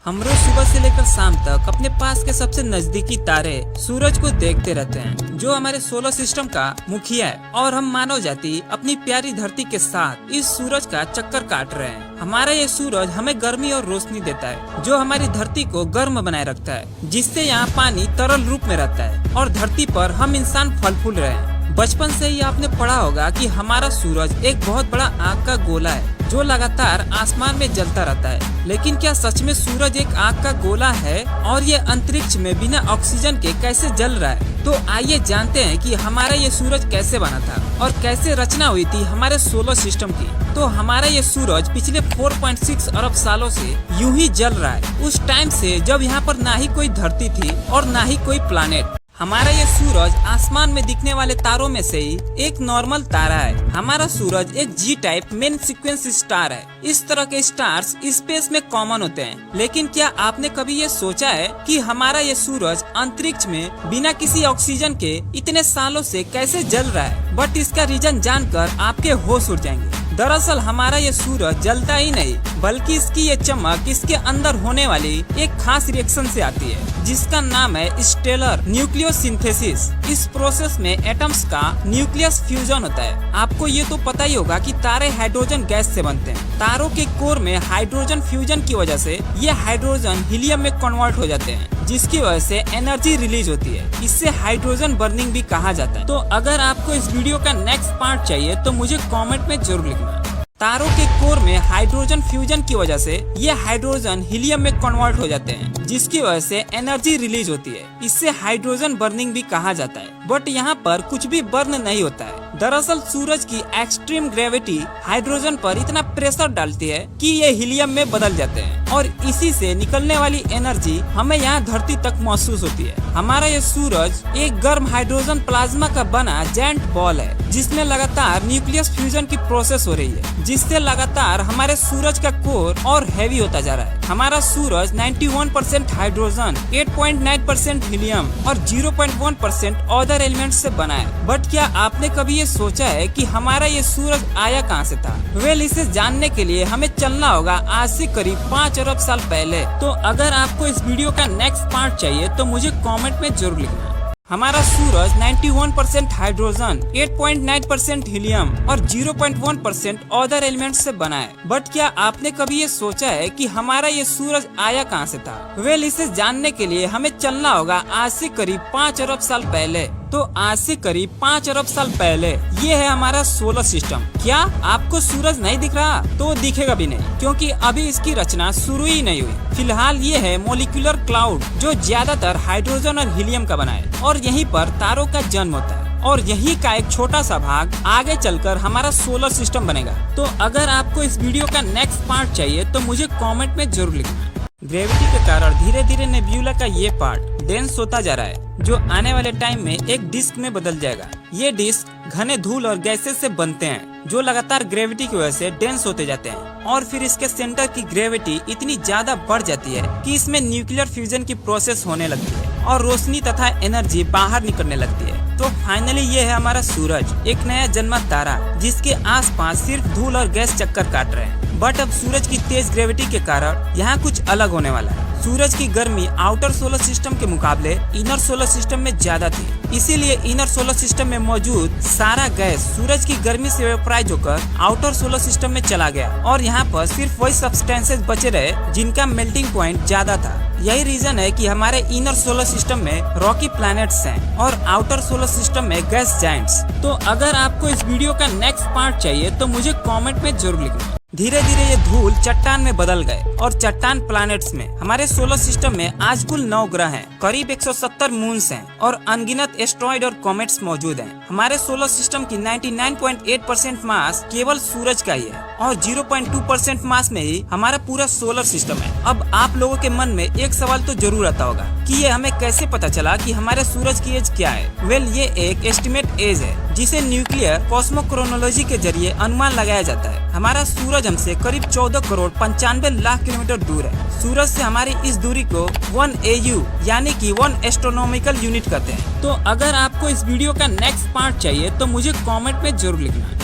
हम रोज सुबह से लेकर शाम तक अपने पास के सबसे नजदीकी तारे सूरज को देखते रहते हैं, जो हमारे सोलर सिस्टम का मुखिया है। और हम मानव जाति अपनी प्यारी धरती के साथ इस सूरज का चक्कर काट रहे हैं। हमारा ये सूरज हमें गर्मी और रोशनी देता है, जो हमारी धरती को गर्म बनाए रखता है, जिससे यहाँ पानी तरल रूप में रहता है और धरती पर हम इंसान फल फूल रहे हैं। बचपन से ही आपने पढ़ा होगा कि हमारा सूरज एक बहुत बड़ा आग का गोला है, जो लगातार आसमान में जलता रहता है। लेकिन क्या सच में सूरज एक आग का गोला है और ये अंतरिक्ष में बिना ऑक्सीजन के कैसे जल रहा है? तो आइए जानते हैं कि हमारा ये सूरज कैसे बना था और कैसे रचना हुई थी हमारे सोलर सिस्टम की। तो हमारा ये सूरज पिछले 4.6 अरब सालों से यूं ही जल रहा है, उस टाइम से जब यहाँ पर ना ही कोई धरती थी और ना ही कोई प्लानेट। हमारा ये सूरज आसमान में दिखने वाले तारों में से ही एक नॉर्मल तारा है। हमारा सूरज एक जी टाइप मेन सीक्वेंस स्टार है। इस तरह के स्टार्स स्पेस में कॉमन होते हैं। लेकिन क्या आपने कभी ये सोचा है कि हमारा ये सूरज अंतरिक्ष में बिना किसी ऑक्सीजन के इतने सालों से कैसे जल रहा है? बट इसका रीजन जानकर आपके होश उड़ जाएंगे। दरअसल हमारा ये सूरज जलता ही नहीं, बल्कि इसकी ये चमक इसके अंदर होने वाली एक खास रिएक्शन से आती है, जिसका नाम है स्टेलर न्यूक्लियोसिंथेसिस। इस प्रोसेस में एटम्स का न्यूक्लियस फ्यूजन होता है। आपको ये तो पता ही होगा कि तारे हाइड्रोजन गैस से बनते हैं। तारों के कोर में हाइड्रोजन फ्यूजन की वजह से ये हाइड्रोजन हीलियम में कन्वर्ट हो जाते हैं, जिसकी वजह से एनर्जी रिलीज होती है। इससे हाइड्रोजन बर्निंग भी कहा जाता है। तो अगर आपको इस वीडियो का नेक्स्ट पार्ट चाहिए तो मुझे कमेंट में जरूर लिखना। तारों के कोर में हाइड्रोजन फ्यूजन की वजह से ये हाइड्रोजन हीलियम में कन्वर्ट हो जाते हैं, जिसकी वजह से एनर्जी रिलीज होती है। इससे हाइड्रोजन बर्निंग भी कहा जाता है। बट यहाँ पर कुछ भी बर्न नहीं होता है। दरअसल सूरज की एक्सट्रीम ग्रेविटी हाइड्रोजन पर इतना प्रेशर डालती है कि ये हीलियम में बदल जाते हैं और इसी से निकलने वाली एनर्जी हमें यहाँ धरती तक महसूस होती है। हमारा ये सूरज एक गर्म हाइड्रोजन प्लाज्मा का बना जायंट बॉल है, जिसमें लगातार न्यूक्लियस फ्यूजन की प्रोसेस हो रही है, जिससे लगातार हमारे सूरज का कोर और हैवी होता जा रहा है। हमारा सूरज 91% हाइड्रोजन, 8.9% हीलियम और 0.1% अदर एलिमेंट से बना है। बट क्या आपने कभी ये सोचा है कि हमारा ये सूरज आया कहाँ से था? वेल, इसे जानने के लिए हमें चलना होगा आज से करीब 5 अरब साल पहले। तो अगर आपको इस वीडियो का नेक्स्ट पार्ट चाहिए तो मुझे कमेंट में जरूर लिखना। हमारा सूरज 91% हाइड्रोजन, 8.9% हीलियम और 0.1% अदर एलिमेंट से बना है। बट क्या आपने कभी ये सोचा है कि हमारा ये सूरज आया कहाँ से था? वेल, इसे जानने के लिए हमें चलना होगा आज से करीब 5 अरब साल पहले। तो आज से करीब 5 अरब साल पहले ये है हमारा सोलर सिस्टम। क्या आपको सूरज नहीं दिख रहा? तो दिखेगा भी नहीं, क्योंकि अभी इसकी रचना शुरू ही नहीं हुई। फिलहाल ये है मोलिकुलर क्लाउड, जो ज्यादातर हाइड्रोजन और हीलियम का बना है और यहीं पर तारों का जन्म होता है और यही का एक छोटा सा भाग आगे चलकर हमारा सोलर सिस्टम बनेगा। तो अगर आपको इस वीडियो का नेक्स्ट पार्ट चाहिए तो मुझे कमेंट में जरूर लिखना। ग्रेविटी के कारण धीरे धीरे नेब्यूला का ये पार्ट डेंस होता जा रहा है, जो आने वाले टाइम में एक डिस्क में बदल जाएगा। ये डिस्क घने धूल और गैसेस से बनते हैं, जो लगातार ग्रेविटी की वजह से डेंस होते जाते हैं और फिर इसके सेंटर की ग्रेविटी इतनी ज्यादा बढ़ जाती है कि इसमें न्यूक्लियर फ्यूजन की प्रोसेस होने लगती है और रोशनी तथा एनर्जी बाहर निकलने लगती है। तो फाइनली ये है हमारा सूरज, एक नया जन्मा तारा, जिसके आसपास सिर्फ धूल और गैस चक्कर काट रहे हैं। बट अब सूरज की तेज ग्रेविटी के कारण यहाँ कुछ अलग होने वाला है। सूरज की गर्मी आउटर सोलर सिस्टम के मुकाबले इनर सोलर सिस्टम में ज्यादा थी, इसीलिए इनर सोलर सिस्टम में मौजूद सारा गैस सूरज की गर्मी से वेपोराइज होकर आउटर सोलर सिस्टम में चला गया और यहाँ पर सिर्फ वही सब्सटेंसेस बचे रहे जिनका मेल्टिंग पॉइंट ज्यादा था। यही रीजन है कि हमारे इनर सोलर सिस्टम में रॉकी प्लैनेट्स हैं और आउटर सोलर सिस्टम में गैस जायंट्स। तो अगर आपको इस वीडियो का नेक्स्ट पार्ट चाहिए तो मुझे कमेंट में जरूर लिखना। धीरे धीरे ये धूल चट्टान में बदल गए और चट्टान प्लैनेट्स में। हमारे सोलर सिस्टम में आज कुल 9 ग्रह हैं, करीब 170 मून्स हैं और अनगिनत एस्ट्रॉइड और कॉमेट्स मौजूद हैं। हमारे सोलर सिस्टम की 99.8% मास केवल सूरज का ही है और 0.2% मास में ही हमारा पूरा सोलर सिस्टम है। अब आप लोगों के मन में एक सवाल तो जरूर आता होगा कि ये हमें कैसे पता चला कि हमारे सूरज की एज क्या है? वेल, ये एक एस्टिमेट एज है, जिसे न्यूक्लियर कॉस्मोक्रोनोलॉजी के जरिए अनुमान लगाया जाता है। हमारा सूरज हमसे करीब 14 करोड़ 95 लाख किलोमीटर दूर है। सूरज से हमारी इस दूरी को 1 AU यानी कि 1 एस्ट्रोनॉमिकल यूनिट कहते हैं। तो अगर आपको इस वीडियो का नेक्स्ट पार्ट चाहिए तो मुझे कमेंट में जरूर लिखना।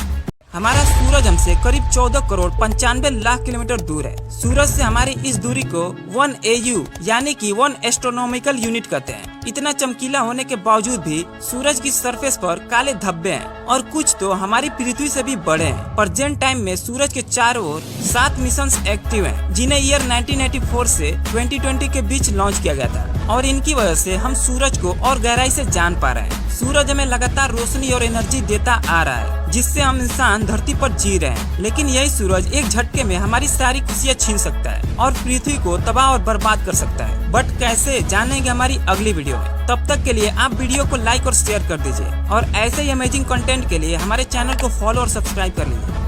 हमारा सूरज हमसे करीब 14 करोड़ 95 लाख किलोमीटर दूर है। सूरज से हमारी इस दूरी को 1 AU यानी कि 1 एस्ट्रोनॉमिकल यूनिट कहते हैं। इतना चमकीला होने के बावजूद भी सूरज की सरफेस पर काले धब्बे हैं और कुछ तो हमारी पृथ्वी से भी बड़े हैं। प्रेजेंट टाइम में सूरज के चारों ओर 7 मिशंस एक्टिव हैं, जिन्हें ईयर 1984 से 2020 के बीच लॉन्च किया गया था और इनकी वजह से हम सूरज को और गहराई से जान पा रहे हैं। सूरज हमें लगातार रोशनी और एनर्जी देता आ रहा है, जिससे हम इंसान धरती पर जी रहे हैं। लेकिन यही सूरज एक झटके में हमारी सारी खुशियाँ छीन सकता है और पृथ्वी को तबाह और बर्बाद कर सकता है। बट कैसे, जानेंगे हमारी अगली वीडियो में। तब तक के लिए आप वीडियो को लाइक और शेयर कर दीजिए और ऐसे ही अमेजिंग कंटेंट के लिए हमारे चैनल को फॉलो और सब्सक्राइब कर लीजिए।